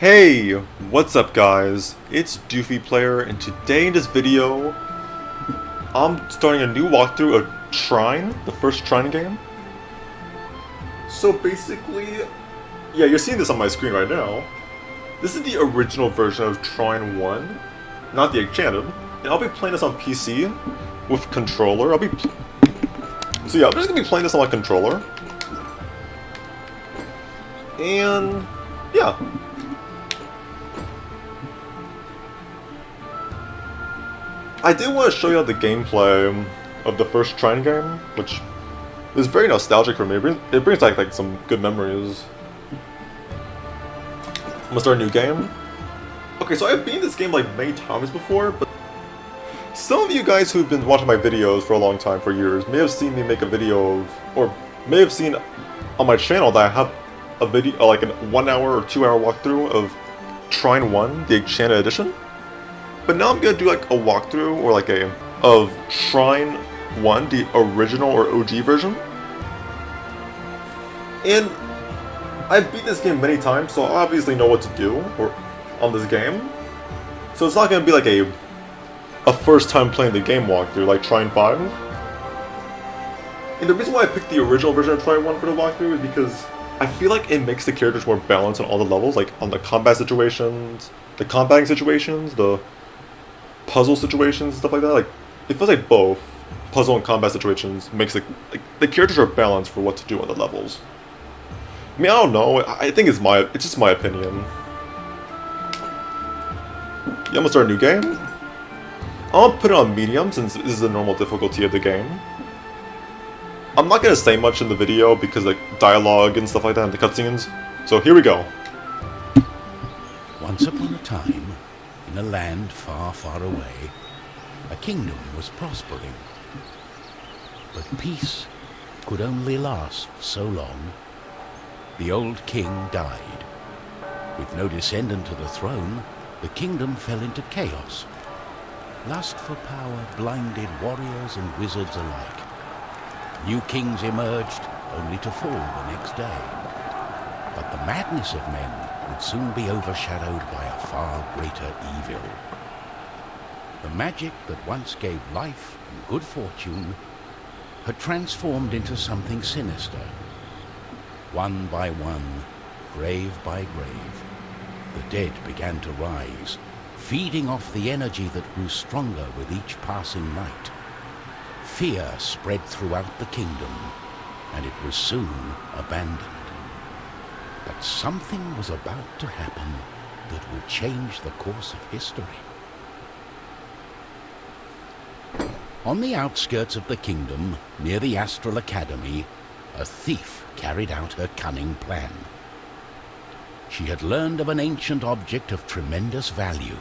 Hey, what's up guys? It's Doofy Player, and today in this video, I'm starting a new walkthrough of Trine, the first Trine game. So basically, yeah, you're seeing this on my screen right now. This is the original version of Trine 1, not the Enchanted, and I'll be playing this on PC with controller. So yeah, I'm just gonna be playing this on my controller. And yeah. I did want to show you the gameplay of the first Trine game, which is very nostalgic for me. It brings back like some good memories. I'm gonna start a new game. Okay, so I've beaten this game like many times before, but some of you guys who've been watching my videos for a long time, for years, may have seen me make a video of, or may have seen on my channel that I have a video, like a 1 hour or 2 hour walkthrough of Trine 1, the Enchanted Edition. But now I'm gonna do like a walkthrough, or like of Trine 1, the original or OG version. And I've beat this game many times, so I obviously know what to do on this game. So it's not gonna be like a first time playing the game walkthrough like Trine 5. And the reason why I picked the original version of Trine 1 for the walkthrough is because I feel like it makes the characters more balanced on all the levels, like on the combat situations, the combating situations, the puzzle situations, stuff like that. Like, it feels like both puzzle and combat situations makes the characters are balanced for what to do on the levels. I mean, I don't know. I think it's just my opinion. Yeah, I'm gonna start a new game. I'm gonna put it on medium since this is the normal difficulty of the game. I'm not gonna say much in the video because like dialogue and stuff like that and the cutscenes. So here we go. Once upon a time, in a land far, far away, a kingdom was prospering. But peace could only last so long. The old king died. With no descendant to the throne, the kingdom fell into chaos. Lust for power blinded warriors and wizards alike. New kings emerged, only to fall the next day. But the madness of men would soon be overshadowed by a far greater evil. The magic that once gave life and good fortune had transformed into something sinister. One by one, grave by grave, the dead began to rise, feeding off the energy that grew stronger with each passing night. Fear spread throughout the kingdom, and it was soon abandoned. But something was about to happen that would change the course of history. On the outskirts of the kingdom, near the Astral Academy, a thief carried out her cunning plan. She had learned of an ancient object of tremendous value.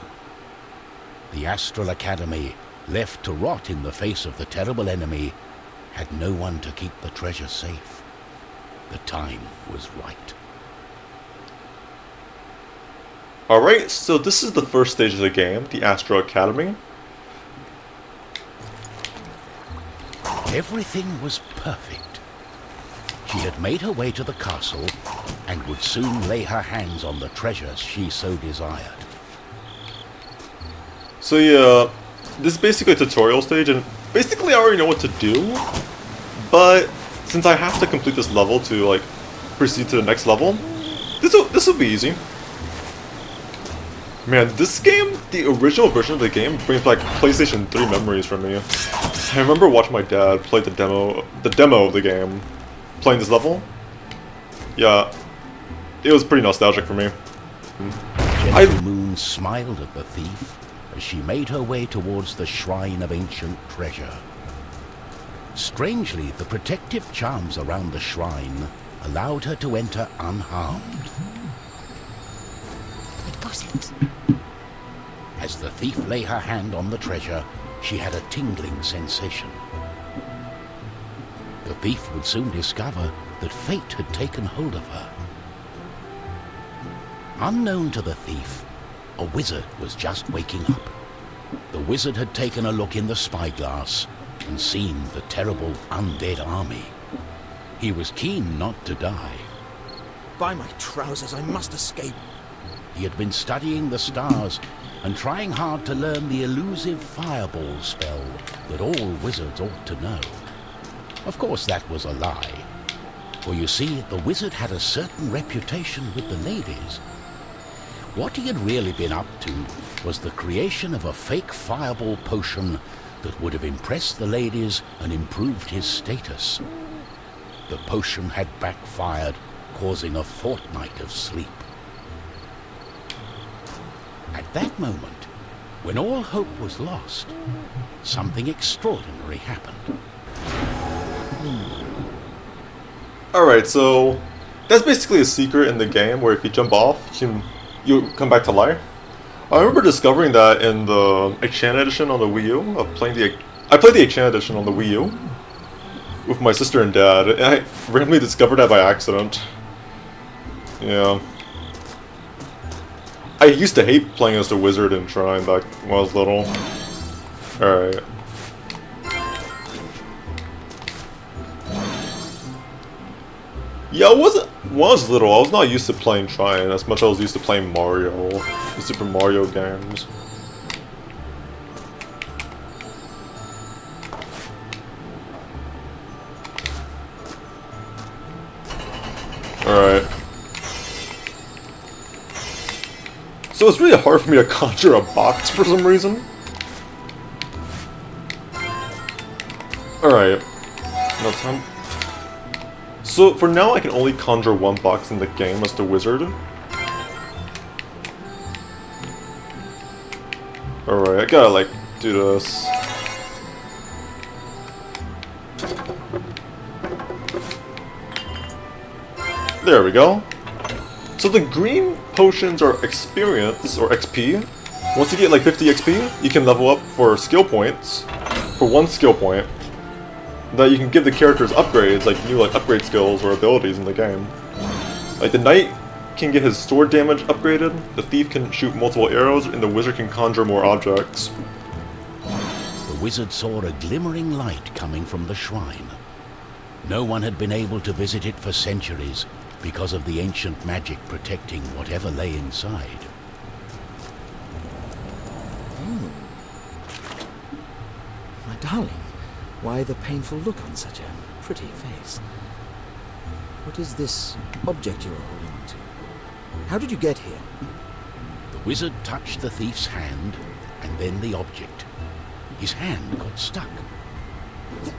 The Astral Academy, left to rot in the face of the terrible enemy, had no one to keep the treasure safe. The time was right. Alright, so this is the first stage of the game, the Astral Academy. Everything was perfect. She had made her way to the castle and would soon lay her hands on the treasures she so desired. So yeah, this is basically a tutorial stage, and basically I already know what to do, but since I have to complete this level to like proceed to the next level, this will be easy. Man, this game, the original version of the game, brings back PlayStation 3 memories for me. I remember watching my dad play the demo of the game, playing this level. Yeah, it was pretty nostalgic for me. Gentle Moon smiled at the thief as she made her way towards the shrine of ancient treasure. Strangely, the protective charms around the shrine allowed her to enter unharmed. I got it. As the thief lay her hand on the treasure, she had a tingling sensation. The thief would soon discover that fate had taken hold of her. Unknown to the thief, a wizard was just waking up. The wizard had taken a look in the spyglass and seen the terrible undead army. He was keen not to die. By my trousers, I must escape. He had been studying the stars and trying hard to learn the elusive fireball spell that all wizards ought to know. Of course, that was a lie. For you see, the wizard had a certain reputation with the ladies. What he had really been up to was the creation of a fake fireball potion that would have impressed the ladies and improved his status. The potion had backfired, causing a fortnight of sleep. At that moment, when all hope was lost, something extraordinary happened. Alright, so that's basically a secret in the game where if you jump off, you come back to life. I remember discovering that in the Enchanted Edition on the Wii U. I played the Enchanted Edition on the Wii U with my sister and dad, and I randomly discovered that by accident. Yeah. I used to hate playing as the wizard in Trine back when I was little. Alright. Yeah, when I was little, I was not used to playing Trine as much as I was used to playing Mario, the Super Mario games. Alright. So it's really hard for me to conjure a box for some reason. Alright. No time. So for now I can only conjure one box in the game as the wizard. Alright, I gotta like do this. There we go. So the green potions are experience, or XP. Once you get like 50 XP, you can level up for skill points, for one skill point, that you can give the characters upgrades, like new upgrade skills or abilities in the game. Like the knight can get his sword damage upgraded, the thief can shoot multiple arrows, and the wizard can conjure more objects. The wizard saw a glimmering light coming from the shrine. No one had been able to visit it for centuries, because of the ancient magic protecting whatever lay inside. My darling, why the painful look on such a pretty face? What is this object you are holding on to? How did you get here? The wizard touched the thief's hand, and then the object. His hand got stuck.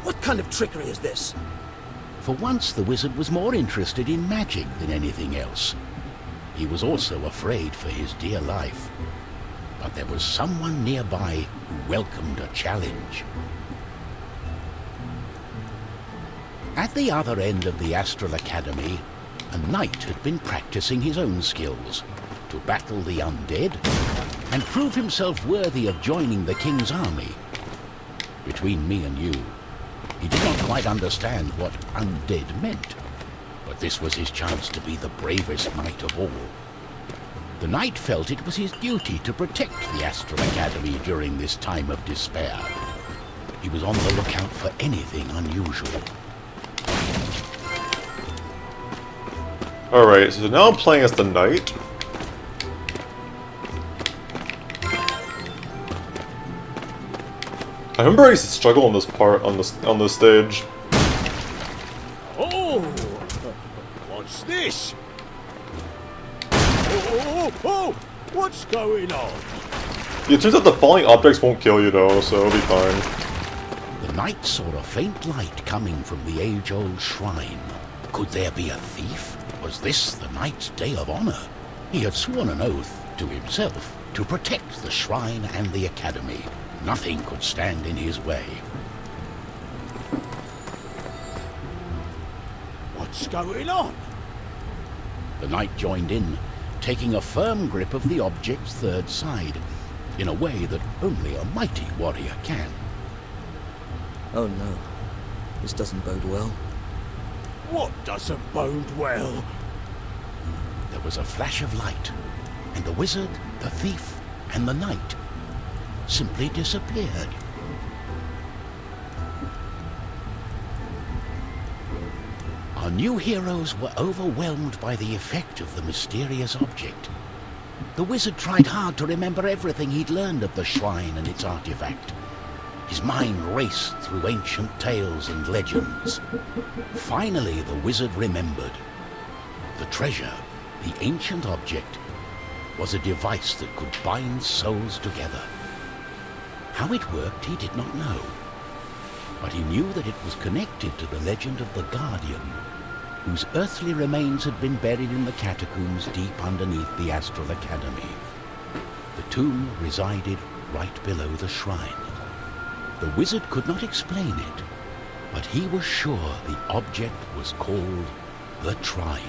What kind of trickery is this? For once, the wizard was more interested in magic than anything else. He was also afraid for his dear life. But there was someone nearby who welcomed a challenge. At the other end of the Astral Academy, a knight had been practicing his own skills to battle the undead and prove himself worthy of joining the king's army. Between me and you, he did not quite understand what undead meant, but this was his chance to be the bravest knight of all. The knight felt it was his duty to protect the Astral Academy during this time of despair. He was on the lookout for anything unusual. Alright, so now I'm playing as the knight. I remember I used to struggle on this part on this stage. Oh, what's this? Oh, what's going on? Yeah, it turns out the falling objects won't kill you though, so it'll be fine. The knight saw a faint light coming from the age-old shrine. Could there be a thief? Was this the knight's day of honor? He had sworn an oath to himself to protect the shrine and the academy. Nothing could stand in his way. What's going on? The knight joined in, taking a firm grip of the object's third side, in a way that only a mighty warrior can. Oh no, this doesn't bode well. What doesn't bode well? There was a flash of light, and the wizard, the thief, and the knight simply disappeared. Our new heroes were overwhelmed by the effect of the mysterious object. The wizard tried hard to remember everything he'd learned of the shrine and its artifact. His mind raced through ancient tales and legends. Finally, the wizard remembered. The treasure, the ancient object, was a device that could bind souls together. How it worked, he did not know. But he knew that it was connected to the legend of the Guardian, whose earthly remains had been buried in the catacombs deep underneath the Astral Academy. The tomb resided right below the shrine. The wizard could not explain it, but he was sure the object was called the Trine.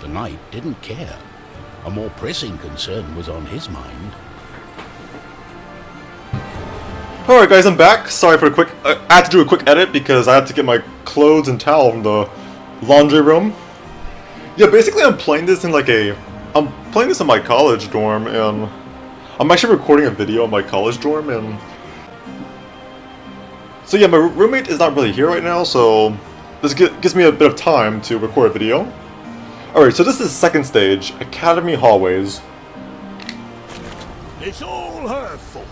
The knight didn't care. A more pressing concern was on his mind. Alright guys, I'm back. Sorry for a quick... I had to do a quick edit because I had to get my clothes and towel from the laundry room. Yeah, basically I'm playing this in like a... I'm playing this in my college dorm, and... I'm actually recording a video in my college dorm, and... So yeah, my roommate is not really here right now, so... This gives me a bit of time to record a video. Alright, so this is the second stage, Academy Hallways. It's all her fault.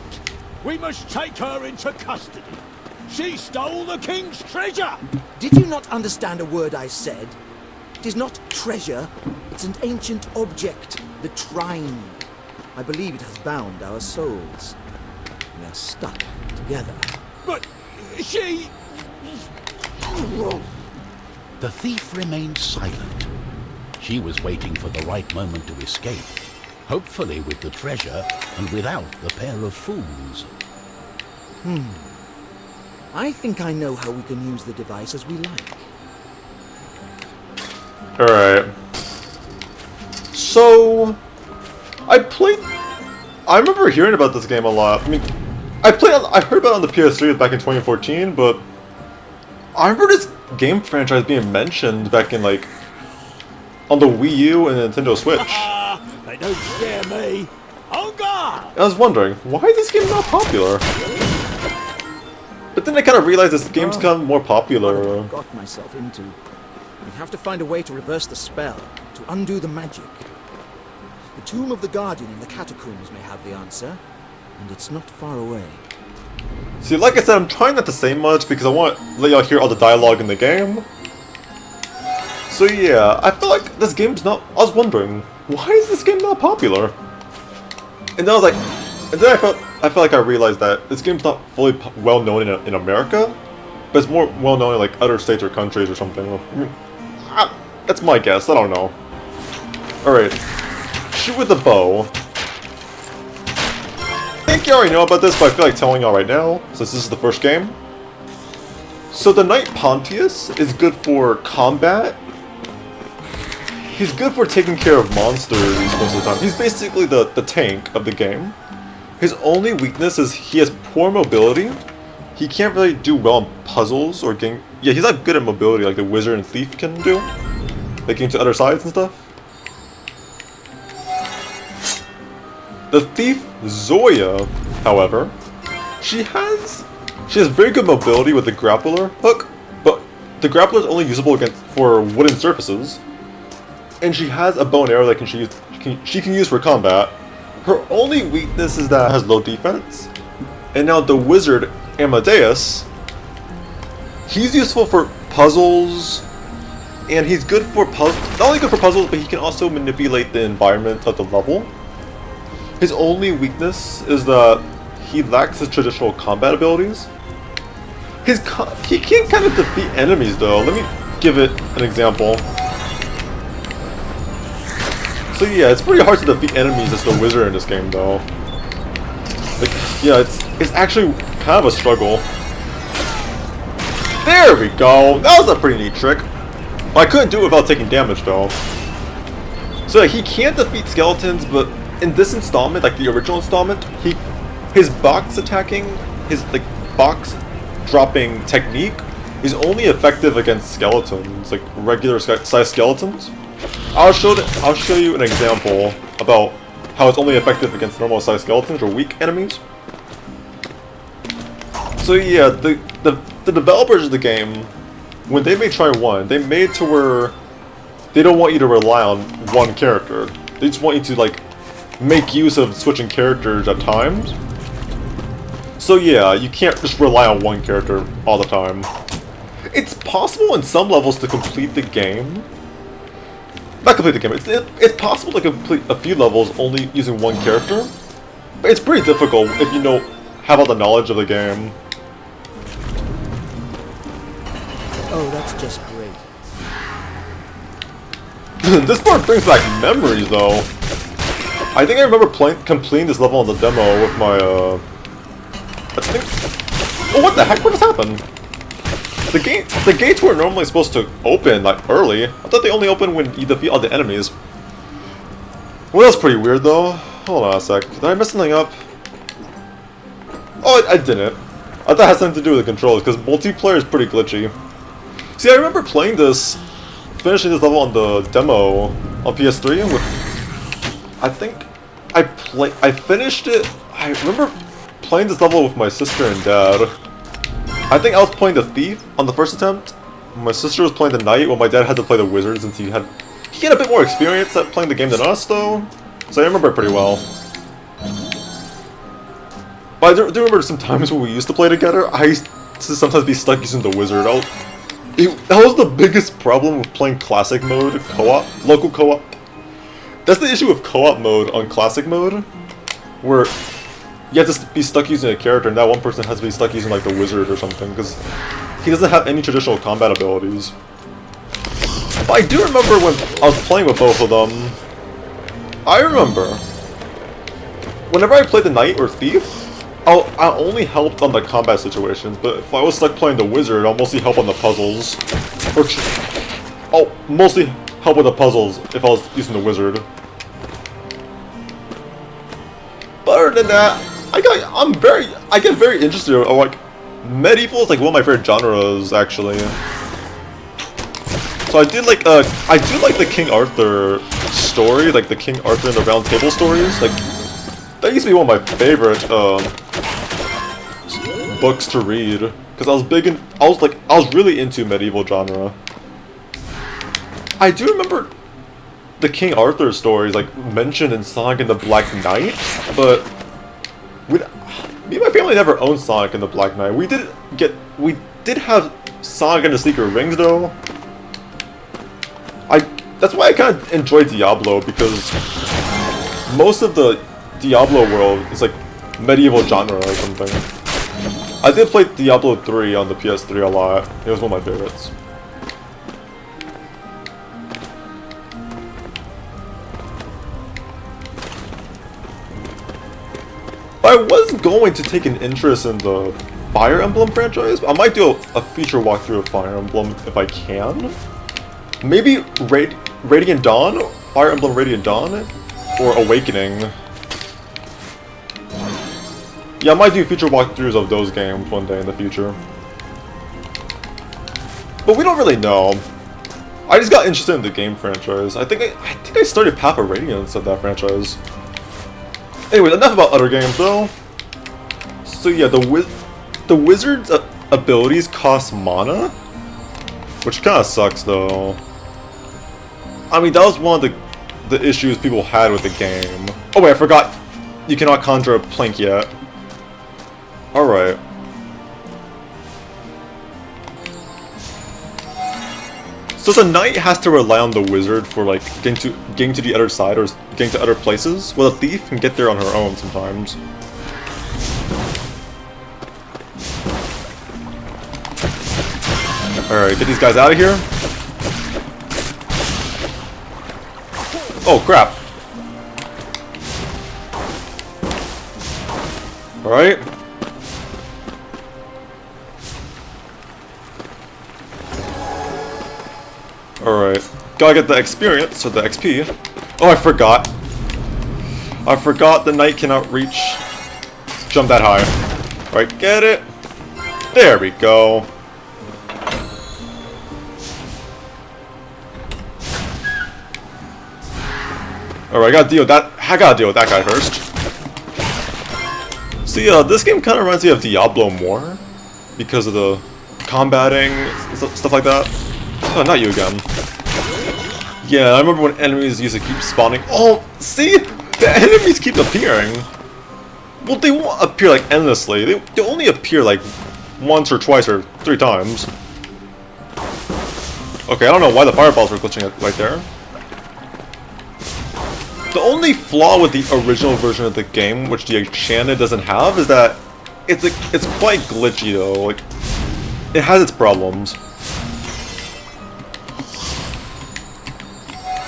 We must take her into custody. She stole the king's treasure! Did you not understand a word I said? It is not treasure, it's an ancient object, the Trine. I believe it has bound our souls. We are stuck together. But she... The thief remained silent. She was waiting for the right moment to escape, hopefully with the treasure and without the pair of fools. I think I know how we can use the device as we like. Alright. So... I remember hearing about this game a lot. I mean, I heard about it on the PS3 back in 2014, but... I remember this game franchise being mentioned back in, like... on the Wii U and Nintendo Switch. They don't scare me. On guard! I was wondering, why is this game not popular? But then I kind of realized this game's become more popular. I got myself into. We have to find a way to reverse the spell, to undo the magic. The tomb of the Guardian in the catacombs may have the answer, and it's not far away. See, like I said, I'm trying not to say much because I want to let y'all hear all the dialogue in the game. So yeah, I feel like this game's not... I was wondering, why is this game not popular? And then I was like... And then I felt like I realized that this game's not fully well known in America, but it's more well known in like other states or countries or something. I mean, that's my guess, I don't know. Alright, shoot with the bow. I think you already know about this, but I feel like telling y'all right now, since this is the first game. So the Knight Pontius is good for combat. He's good for taking care of monsters most of the time. He's basically the tank of the game. His only weakness is he has poor mobility. He can't really do well in puzzles or getting... Yeah, he's not good at mobility like the wizard and thief can do. Like getting to other sides and stuff. The thief, Zoya, however, she has very good mobility with the grappler hook, but the grappler is only usable for wooden surfaces. And she has a bow and arrow that she can use for combat. Her only weakness is that it has low defense. And now the wizard, Amadeus, he's useful for puzzles, and he's good for puzzles. Not only good for puzzles, but he can also manipulate the environment of the level. His only weakness is that he lacks the traditional combat abilities. He can kind of defeat enemies though. Let me give it an example. So yeah, it's pretty hard to defeat enemies as the wizard in this game though. Like, yeah, it's actually kind of a struggle. There we go! That was a pretty neat trick. I couldn't do it without taking damage though. So yeah, he can defeat skeletons, but in this installment, like the original installment, his box attacking, his like box dropping technique is only effective against skeletons, like regular size skeletons. I'll show you an example about how it's only effective against normal size skeletons or weak enemies. So yeah, the developers of the game, when they made Trine 1, they made to where they don't want you to rely on one character. They just want you to, like, make use of switching characters at times. So yeah, you can't just rely on one character all the time. It's possible in some levels to complete the game. Not complete the game, it's possible to complete a few levels only using one character. But it's pretty difficult if you have all the knowledge of the game. Oh, that's just great. This part brings back memories though. I think I remember completing this level on the demo with my, I think... Oh, what the heck? What just happened? The gates were normally supposed to open, like, early. I thought they only open when you defeat all the enemies. Well, that's pretty weird, though. Hold on a sec. Did I mess something up? Oh, I didn't. I thought it had something to do with the controls, because multiplayer is pretty glitchy. See, I remember playing this, finishing this level on the demo on PS3 with... I think I finished it... I remember playing this level with my sister and dad. I think I was playing the Thief on the first attempt. My sister was playing the Knight, while my dad had to play the Wizard since he had a bit more experience at playing the game than us, though. So I remember it pretty well. But I do remember some times when we used to play together, I used to sometimes be stuck using the Wizard. That was the biggest problem with playing Classic mode, co-op, local co-op. That's the issue with co-op mode on Classic mode, where you have to be stuck using a character, and that one person has to be stuck using, like, the Wizard or something, because he doesn't have any traditional combat abilities. But I do remember when I was playing with both of them, I remember, whenever I played the Knight or Thief, I only helped on the combat situations, but if I was stuck playing the Wizard, I'll mostly help on the puzzles. I'll mostly help with the puzzles if I was using the Wizard. But other than that, I get very interested in, like, medieval is like one of my favorite genres, actually. So I do like the King Arthur story, like the King Arthur and the Round Table stories. Like, that used to be one of my favorite books to read, because I was really into medieval genre. I do remember the King Arthur stories, like, mentioned in Sonic and the Black Knight, but me and my family never owned Sonic and the Black Knight. We did have Sonic and the Secret Rings, though. That's why I kind of enjoy Diablo, because most of the Diablo world is like medieval genre or something. I did play Diablo 3 on the PS3 a lot. It was one of my favorites. I was going to take an interest in the Fire Emblem franchise. I might do a feature walkthrough of Fire Emblem if I can. Maybe Radiant Dawn? Fire Emblem Radiant Dawn? Or Awakening. Yeah, I might do future walkthroughs of those games one day in the future. But we don't really know. I just got interested in the game franchise. I think I started Path of Radiance of that franchise. Anyway, enough about other games though. So yeah, the wizard's abilities cost mana, which kind of sucks though. I mean, that was one of the issues people had with the game. Oh wait, I forgot. You cannot conjure a plank yet. Alright. So the knight has to rely on the wizard for, like, getting to the other side or getting to other places. Well, the thief can get there on her own sometimes. Alright, get these guys out of here. Oh, crap. Alright. Alright. Gotta get the experience, or the XP. Oh, I forgot. I forgot the knight cannot jump that high. Alright, get it. There we go. Alright, I gotta deal with that guy first. See, this game kind of reminds me of Diablo more, because of the combating, stuff like that. Oh, not you again. Yeah, I remember when enemies used to keep spawning. Oh, see? The enemies keep appearing. Well, they won't appear like endlessly. They only appear like once or twice or 3 times. Okay, I don't know why the fireballs were glitching right there. The only flaw with the original version of the game, which the Enchanted doesn't have, is that it's quite glitchy though. Like, it has its problems.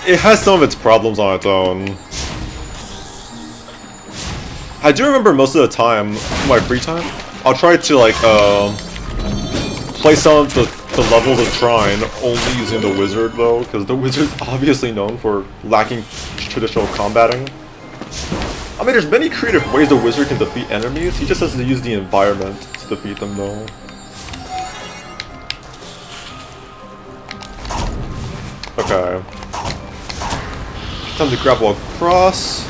It has some of its problems on its own. I do remember most of the time, in my free time, I'll try to like play some of the levels of Trine only using the wizard though, because the wizard's obviously known for lacking traditional combating. I mean, there's many creative ways the wizard can defeat enemies, he just has to use the environment to defeat them though. Okay. Time to grapple across.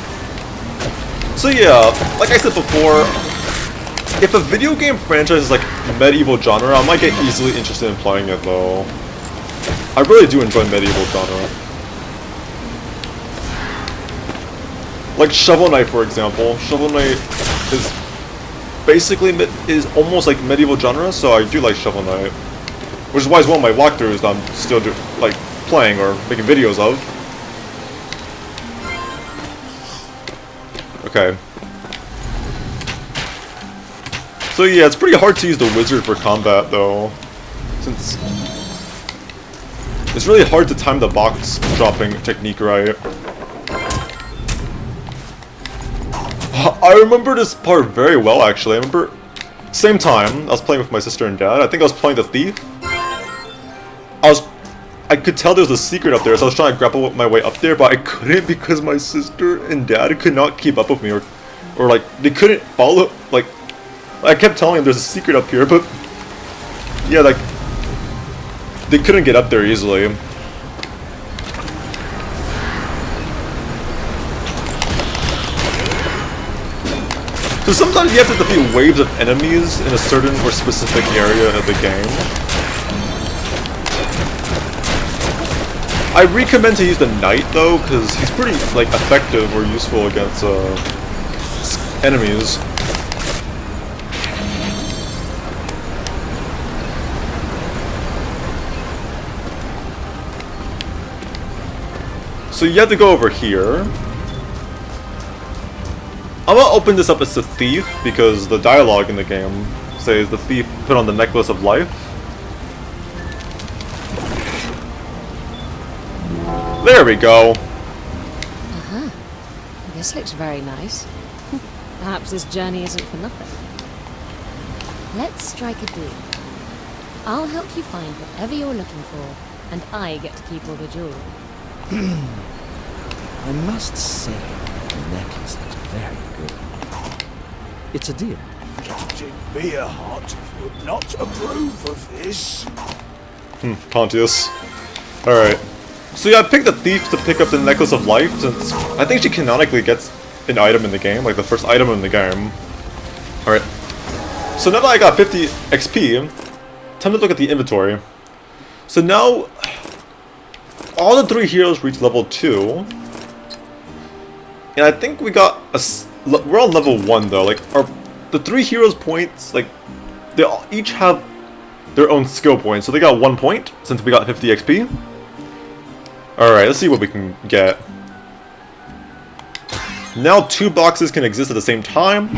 So yeah, like I said before, if a video game franchise is like medieval genre, I might get easily interested in playing it though. I really do enjoy medieval genre. Like Shovel Knight, for example. Shovel Knight is basically almost like medieval genre, so I do like Shovel Knight. Which is why it's one of my walkthroughs that I'm still like playing or making videos of. Okay. So yeah, it's pretty hard to use the wizard for combat though, since it's really hard to time the box dropping technique right. I remember this part very well actually. I remember same time I was playing with my sister and dad. I think I was playing the thief. I could tell there was a secret up there, so I was trying to grapple my way up there, but I couldn't because my sister and dad could not keep up with me, or like they couldn't follow. Like I kept telling them there's a secret up here, but yeah, like they couldn't get up there easily. So sometimes you have to defeat waves of enemies in a certain or specific area of the game. I recommend to use the knight though, because he's pretty like effective or useful against enemies. So you have to go over here. I'm gonna open this up as the thief because the dialogue in the game says the thief put on the necklace of life. There we go. Uh-huh. This looks very nice. Perhaps this journey isn't for nothing. Let's strike a deal. I'll help you find whatever you're looking for, and I get to keep all the jewelry. I must say, the necklace looks very good. It's a deal. Captain Beerheart would not approve of this. Pontius. Alright. So yeah, I picked the thief to pick up the necklace of life, since I think she canonically gets an item in the game, like the first item in the game. Alright. So now that I got 50 XP, time to look at the inventory. So now, all the 3 heroes reach level 2. And I think we got we're on level 1 though, like, the 3 heroes points, like, they all each have their own skill points, so they got 1 point, since we got 50 XP. Alright, let's see what we can get. Now 2 boxes can exist at the same time.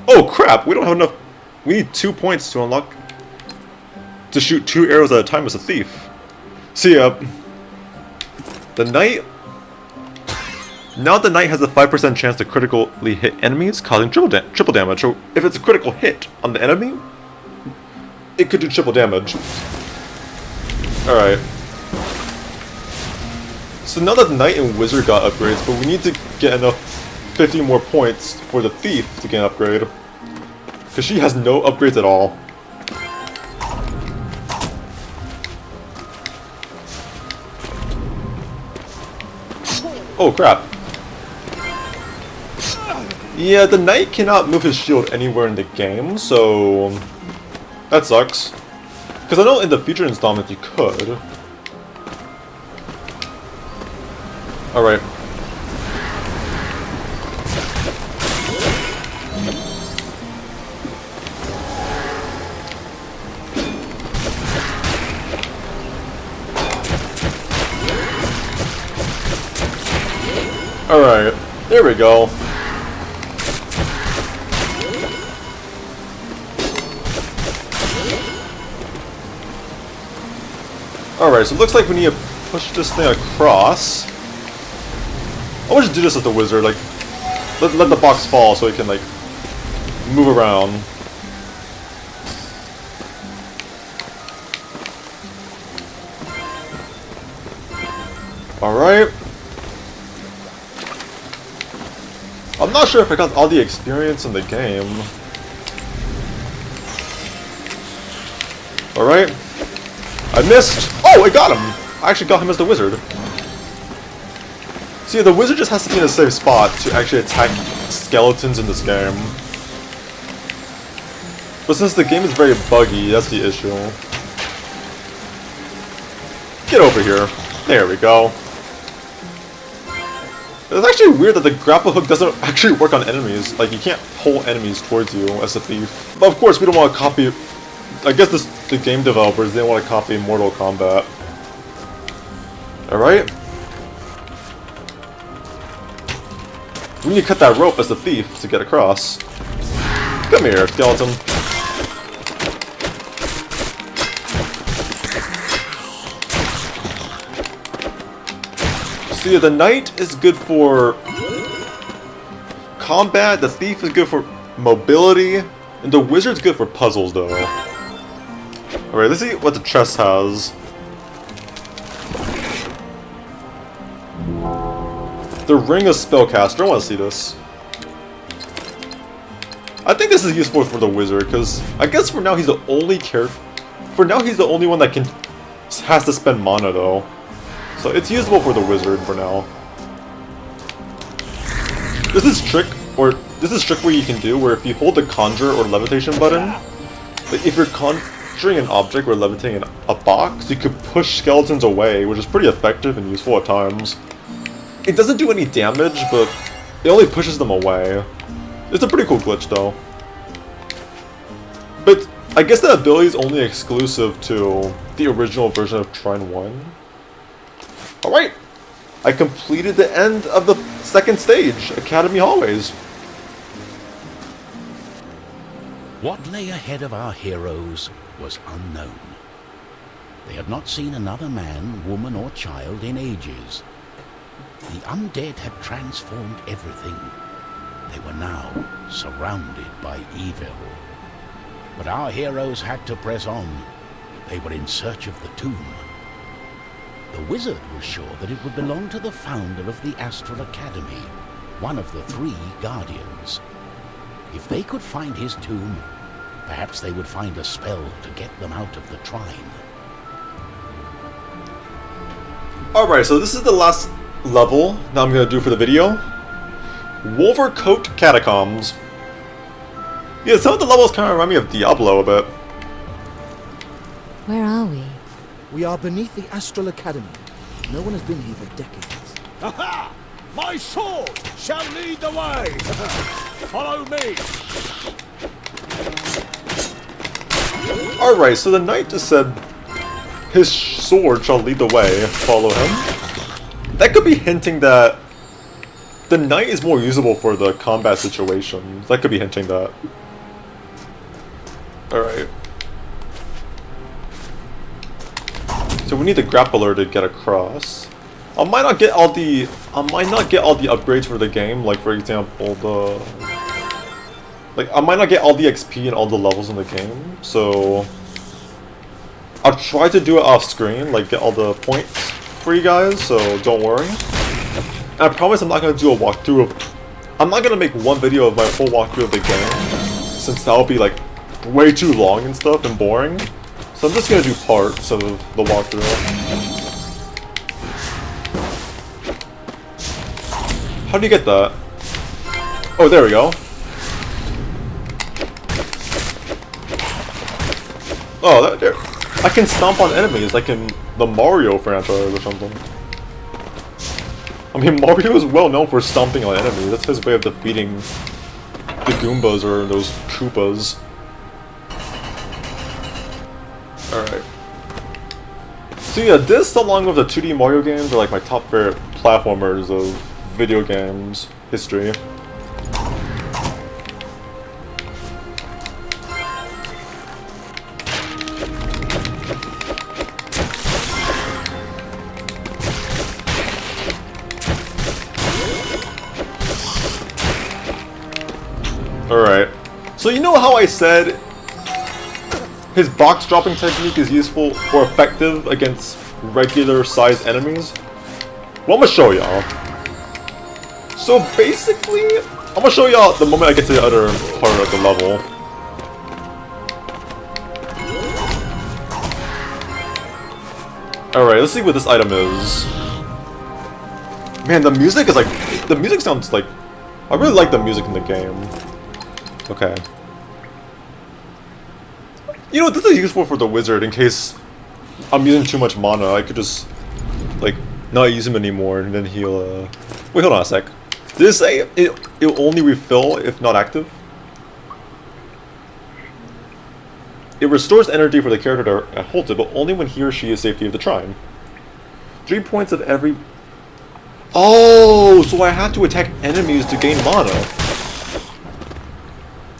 Oh crap, we don't have enough. We need 2 points to unlock, to shoot 2 arrows at a time as a thief. See ya. The knight. Now the knight has a 5% chance to critically hit enemies, causing triple damage. So if it's a critical hit on the enemy, it could do triple damage. Alright. So now that the knight and wizard got upgrades, but we need to get enough 50 more points for the thief to get an upgrade. Because she has no upgrades at all. Oh crap. Yeah, the knight cannot move his shield anywhere in the game, so That sucks. Because I know in the future installment you could. Alright. Alright, there we go. Alright, so it looks like we need to push this thing across. I want to do this as the wizard, like, let the box fall so it can, like, move around. Alright. I'm not sure if I got all the experience in the game. Alright. I missed! Oh, I got him! I actually got him as the wizard. See, the wizard just has to be in a safe spot to actually attack skeletons in this game. But since the game is very buggy, that's the issue. Get over here. There we go. It's actually weird that the grapple hook doesn't actually work on enemies. Like, you can't pull enemies towards you as a thief. But of course, we don't want to copy... I guess the game developers didn't want to copy Mortal Kombat. Alright. We need to cut that rope as the thief to get across. Come here, skeleton. See, the knight is good for combat, the thief is good for mobility, and the wizard's good for puzzles, though. Alright, let's see what the chest has. The Ring of Spellcaster, I want to see this. I think this is useful for the wizard, because I guess for now he's the only character. For now he's the only one that has to spend mana, though. So it's useful for the wizard for now. This is trick where you can do where if you hold the conjure or levitation button, like if you're conjuring an object or levitating a box, you could push skeletons away, which is pretty effective and useful at times. It doesn't do any damage, but it only pushes them away. It's a pretty cool glitch, though. But I guess the ability is only exclusive to the original version of Trine 1. Alright, I completed the end of the second stage, Academy Hallways. What lay ahead of our heroes was unknown. They had not seen another man, woman, or child in ages. The undead had transformed everything. They were now surrounded by evil. But our heroes had to press on. They were in search of the tomb. The wizard was sure that it would belong to the founder of the Astral Academy, one of the 3 guardians. If they could find his tomb, perhaps they would find a spell to get them out of the Trine. Alright, so this is the last level that I'm going to do for the video. Wolvercote Catacombs. Yeah, some of the levels kind of remind me of Diablo a bit. Where are we? We are beneath the Astral Academy. No one has been here for decades. Aha! My sword shall lead the way! Follow me! Alright, so the knight just said his sword shall lead the way. Follow him. That could be hinting that the knight is more usable for the combat situations. That could be hinting that. Alright. So we need the grappler to get across. I might not get all the upgrades for the game, like for example I might not get all the XP and all the levels in the game, so I'll try to do it off screen, like get all the points for you guys, so don't worry. And I promise I'm not gonna do a walkthrough of I'm not gonna make one video of my full walkthrough of the game, since that'll be like way too long and stuff and boring. So I'm just gonna do parts of the walkthrough. How do you get that? Oh, there we go. Oh, there. I can stomp on enemies like in the Mario franchise or something. I mean, Mario is well known for stomping on enemies. That's his way of defeating the Goombas or those Koopas. Alright. So yeah, this along with the 2D Mario games are like my top favorite platformers of video games history. Alright. So you know how I said his box dropping technique is useful or effective against regular sized enemies? Well, I'm gonna show y'all. So basically, I'm gonna show y'all the moment I get to the other part of the level. Alright, let's see what this item is. Man, the music is like... The music sounds like... I really like the music in the game. Okay. You know, this is useful for the wizard in case I'm using too much mana. I could just, like, not use him anymore and then he'll, Wait, hold on a sec. Did it say it'll only refill if not active? It restores energy for the character that holds it, but only when he or she is safety of the Trine. 3 points of every... Oh, so I have to attack enemies to gain mana.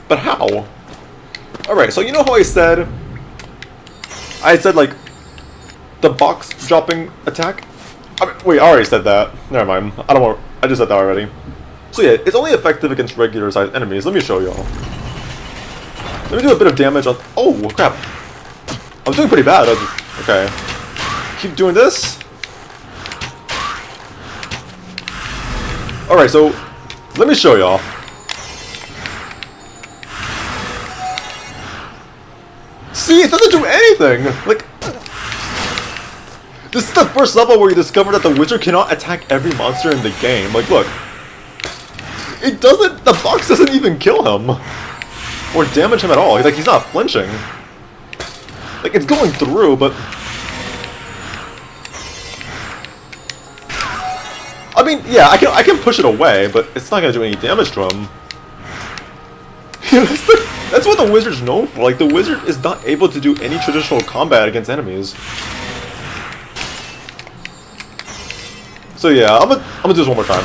But how? Alright, so you know how I said, like, the box dropping attack? I mean, wait, I already said that. Never mind. I just said that already. So yeah, it's only effective against regular sized enemies. Let me show y'all. Let me do a bit of damage on... Oh, crap. I'm doing pretty bad. Okay. Keep doing this. Alright, so let me show y'all. See, it doesn't do anything! Like... This is the first level where you discover that the wizard cannot attack every monster in the game. Like, look. It doesn't... The box doesn't even kill him. Or damage him at all. Like, he's not flinching. Like, it's going through, but... I mean, yeah, I can push it away, but it's not gonna do any damage to him. That's what the wizard's known for. Like, the wizard is not able to do any traditional combat against enemies. So yeah, I'm gonna do this one more time.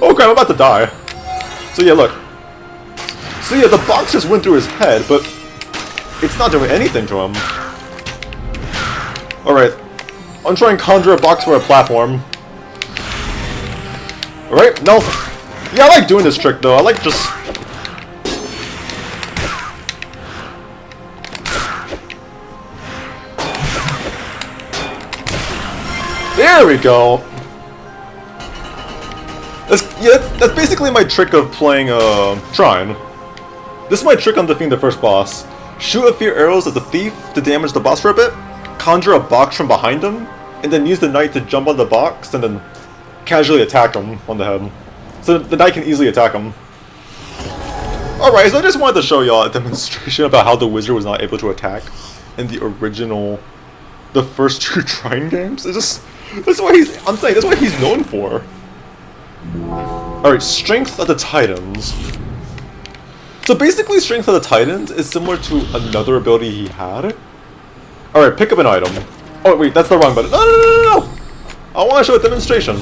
Oh crap, I'm about to die. So yeah, look. So yeah, the box just went through his head, but it's not doing anything to him. Alright, I'm trying to conjure a box for a platform. Alright, no. Yeah, I like doing this trick though. I like just... There we go! That's basically my trick of playing, Trine. This is my trick on defeating the first boss. Shoot a few arrows at the thief to damage the boss for a bit, conjure a box from behind him, and then use the knight to jump on the box and then casually attack him on the head. So the knight can easily attack him. Alright, so I just wanted to show y'all a demonstration about how the wizard was not able to attack in the original... The first two Trine games. It's just... That's what he's known for. Alright, Strength of the Titans. So basically, Strength of the Titans is similar to another ability he had. Alright, pick up an item. Oh wait, that's the wrong button. No! I want to show a demonstration.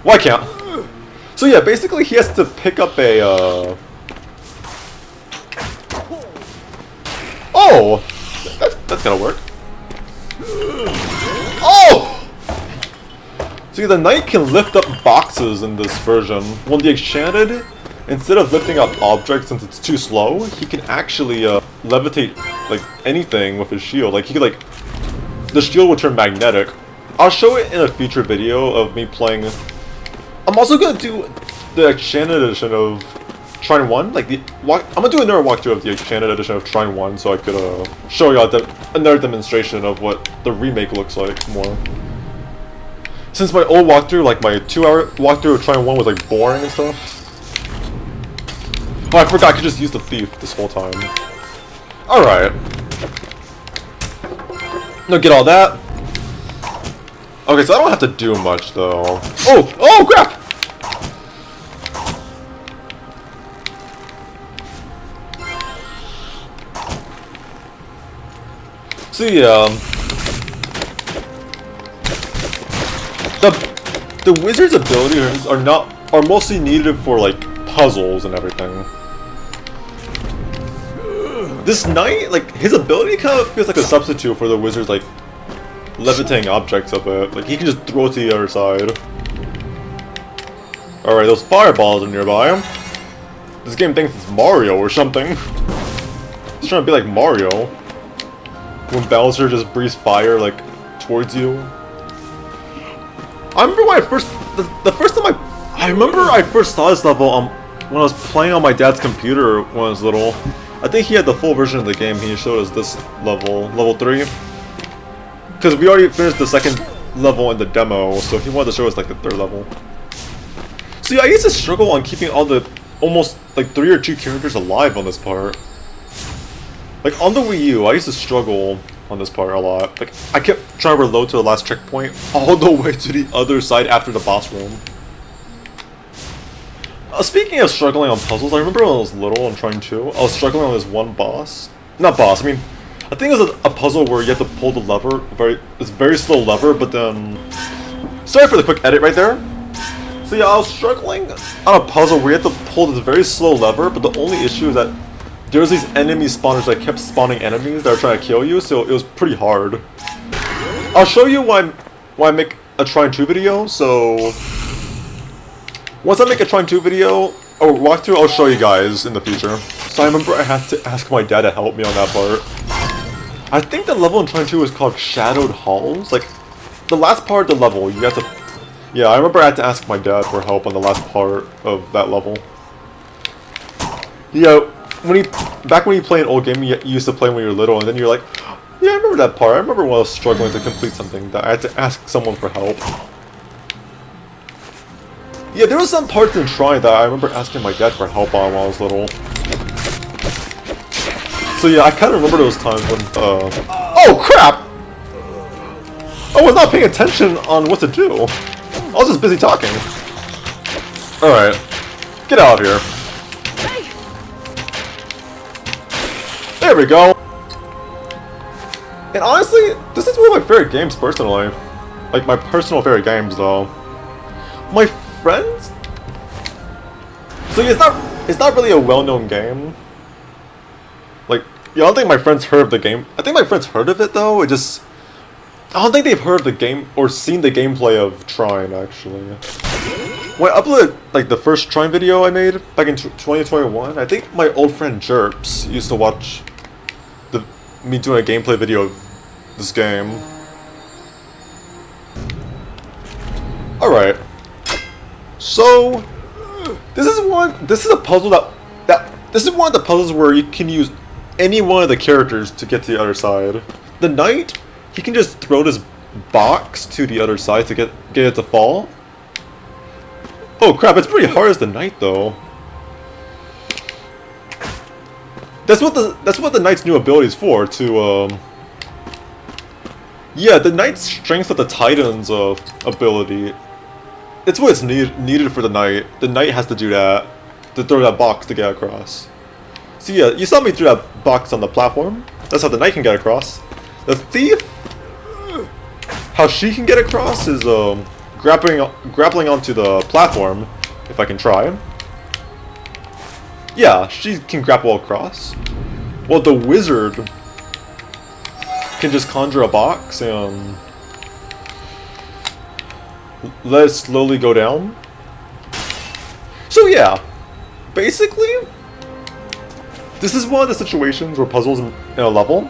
Why can't? So yeah, basically he has to pick up a, Oh! That's gonna work. Oh! See, the knight can lift up boxes in this version. When the enchanted, instead of lifting up objects since it's too slow, he can actually levitate like anything with his shield. Like he could the shield will turn magnetic. I'll show it in a future video of me playing. I'm also gonna do the enchanted edition of Trine 1. Like I'm gonna do another walkthrough of the enchanted edition of Trine 1, so I could show y'all another demonstration of what the remake looks like more. Since my old walkthrough, like my 2-hour walkthrough of Trine 1 was like boring and stuff. Oh, I forgot I could just use the thief this whole time. Alright. No, get all that. Okay, so I don't have to do much, though. Oh! Oh, crap! See, the wizard's abilities are mostly needed for like puzzles and everything. This knight, like his ability kind of feels like a substitute for the wizard's like levitating objects a bit. Like he can just throw it to the other side. Alright, those fireballs are nearby. This game thinks it's Mario or something. It's trying to be like Mario. When Bowser just breathes fire like towards you. I remember when the first time I remember I first saw this level when I was playing on my dad's computer when I was little. I think he had the full version of the game. He showed us this level 3. Because we already finished the second level in the demo, so he wanted to show us like the third level. See, I used to struggle on keeping all the almost like 3 or 2 characters alive on this part. Like on the Wii U, I used to struggle on this part a lot. Like I kept trying to reload to the last checkpoint all the way to the other side after the boss room. Speaking of struggling on puzzles, I remember when I was little and trying to. I was struggling on this one boss. Not boss, I mean, I think it was a puzzle where you have to pull the lever, it's a very slow lever, but then... Sorry for the quick edit right there. So yeah, I was struggling on a puzzle where you have to pull this very slow lever, but the only issue is that there's these enemy spawners that kept spawning enemies that are trying to kill you, so it was pretty hard. I'll show you why I make a Trine 2 video, so... Once I make a Trine 2 video, or walkthrough, I'll show you guys in the future. So I remember I had to ask my dad to help me on that part. I think the level in Trine 2 is called Shadowed Halls. Like, the last part of the level, you have to... Yeah, I remember I had to ask my dad for help on the last part of that level. Yeah, back when you play an old game you used to play when you were little, and then you're like, yeah, I remember that part. I remember when I was struggling to complete something that I had to ask someone for help. Yeah, there was some parts in Trine that I remember asking my dad for help on when I was little. So yeah, I kind of remember those times when, oh crap! I was not paying attention on what to do. I was just busy talking. Alright, get out of here. There we go! And honestly, this is one of my favorite games personally. Like, my personal favorite games though. My friends? So yeah, it's not really a well-known game. Like, yeah, I don't think my friends heard of the game. I think my friends heard of it though, I don't think they've heard of the game or seen the gameplay of Trine actually. When I uploaded like the first Trine video I made back in 2021, I think my old friend Jerps used to watch me doing a gameplay video of this game. Alright. So this is a puzzle this is one of the puzzles where you can use any one of the characters to get to the other side. The knight, he can just throw this box to the other side to get it to fall. Oh crap, it's pretty hard as the knight though. That's what the knight's new ability is for, to yeah, the knight's strength of the titan's ability. It's what it's needed for the knight. The knight has to do that, to throw that box to get across. So yeah, you saw me throw that box on the platform. That's how the knight can get across. The thief, how she can get across is grappling onto the platform, if I can try. Yeah, she can grapple across. Well, the wizard can just conjure a box and let it slowly go down. So yeah, basically, this is one of the situations where puzzles in a level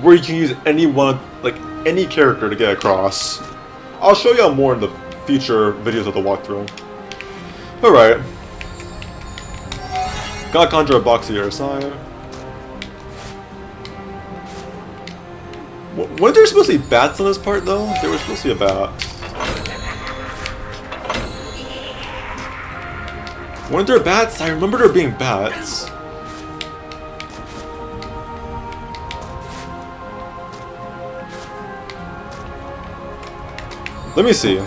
where you can use any character to get across. I'll show you more in the future videos of the walkthrough. Alright. Gotta conjure a box to the other side. Weren't there supposed to be bats on this part though? There was supposed to be a bat. Weren't there bats? I remember there being bats. Let me see.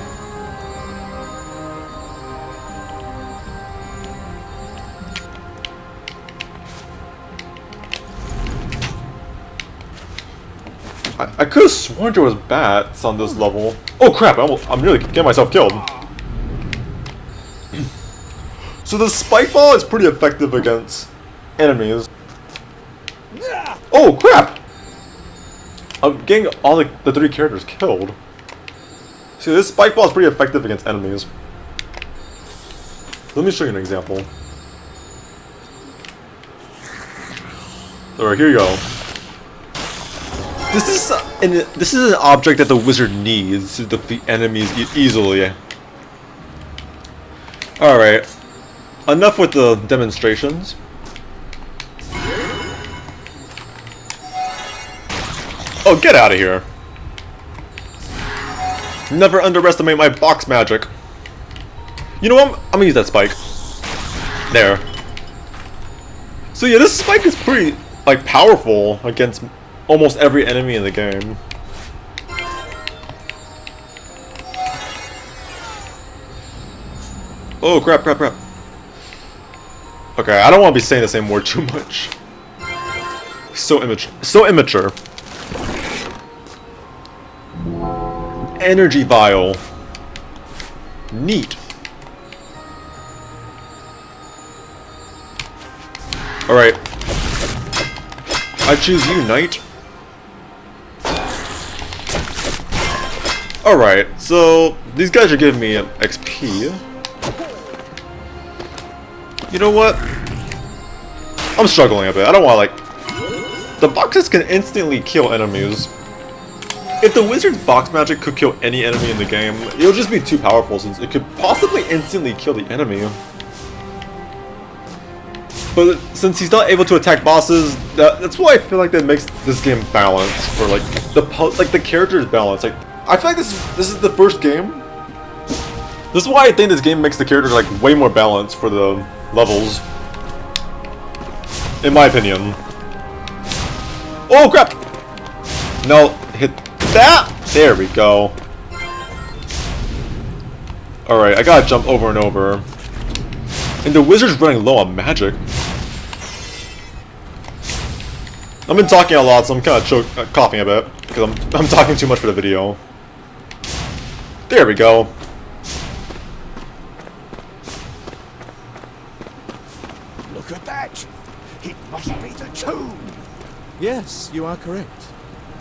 I could have sworn there was bats on this level. Oh crap, I'm really getting myself killed. So the spike ball is pretty effective against enemies. Oh crap! I'm getting all the 3 characters killed. See, this spike ball is pretty effective against enemies. Let me show you an example. Alright, here you go. This is an object that the wizard needs to defeat enemies easily. Alright. Enough with the demonstrations. Oh, get out of here. Never underestimate my box magic. You know what? I'm gonna use that spike. There. So yeah, this spike is pretty, like, powerful against almost every enemy in the game. Oh, crap, crap, crap. Okay, I don't want to be saying the same word too much. So immature. So immature. Energy vial. Neat. Alright. I choose you, knight. Alright, so these guys are giving me an XP. You know what? I'm struggling a bit. I don't want, like... The boxes can instantly kill enemies. If the wizard's box magic could kill any enemy in the game, it would just be too powerful since it could possibly instantly kill the enemy. But since he's not able to attack bosses, that's why I feel like that makes this game balanced for like the characters balanced. Like I feel like this is the first game. This is why I think this game makes the characters like way more balanced for the levels. In my opinion. Oh crap! No, hit that. There we go. All right, I gotta jump over and over. And the wizard's running low on magic. I've been talking a lot, so I'm kind of coughing a bit because I'm talking too much for the video. There we go. Look at that! It must be the tomb! Yes, you are correct.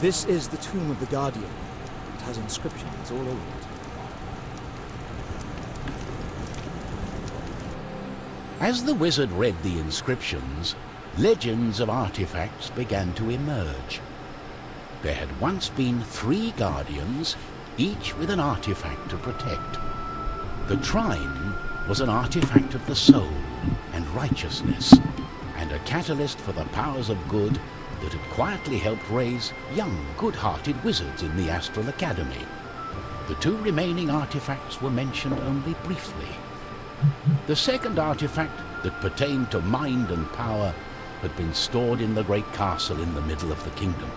This is the tomb of the Guardian. It has inscriptions all over it. As the wizard read the inscriptions, legends of artifacts began to emerge. There had once been 3 guardians, each with an artifact to protect. The Trine was an artifact of the soul and righteousness, and a catalyst for the powers of good that had quietly helped raise young, good-hearted wizards in the Astral Academy. The 2 remaining artifacts were mentioned only briefly. The second artifact, that pertained to mind and power, had been stored in the great castle in the middle of the kingdom.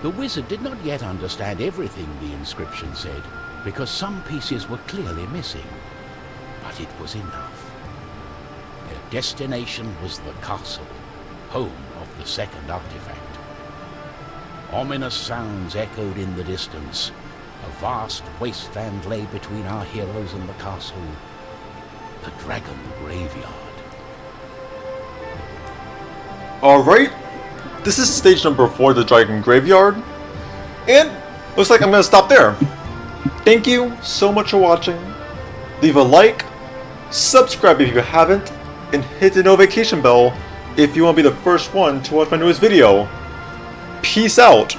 The wizard did not yet understand everything the inscription said, because some pieces were clearly missing. But it was enough. Their destination was the castle, home of the second artifact. Ominous sounds echoed in the distance. A vast wasteland lay between our heroes and the castle. The Dragon Graveyard. Alright, this is stage number 4 of the Dragon Graveyard, and looks like I'm gonna stop there. Thank you so much for watching. Leave a like, subscribe if you haven't, and hit the notification bell if you want to be the first one to watch my newest video. Peace out.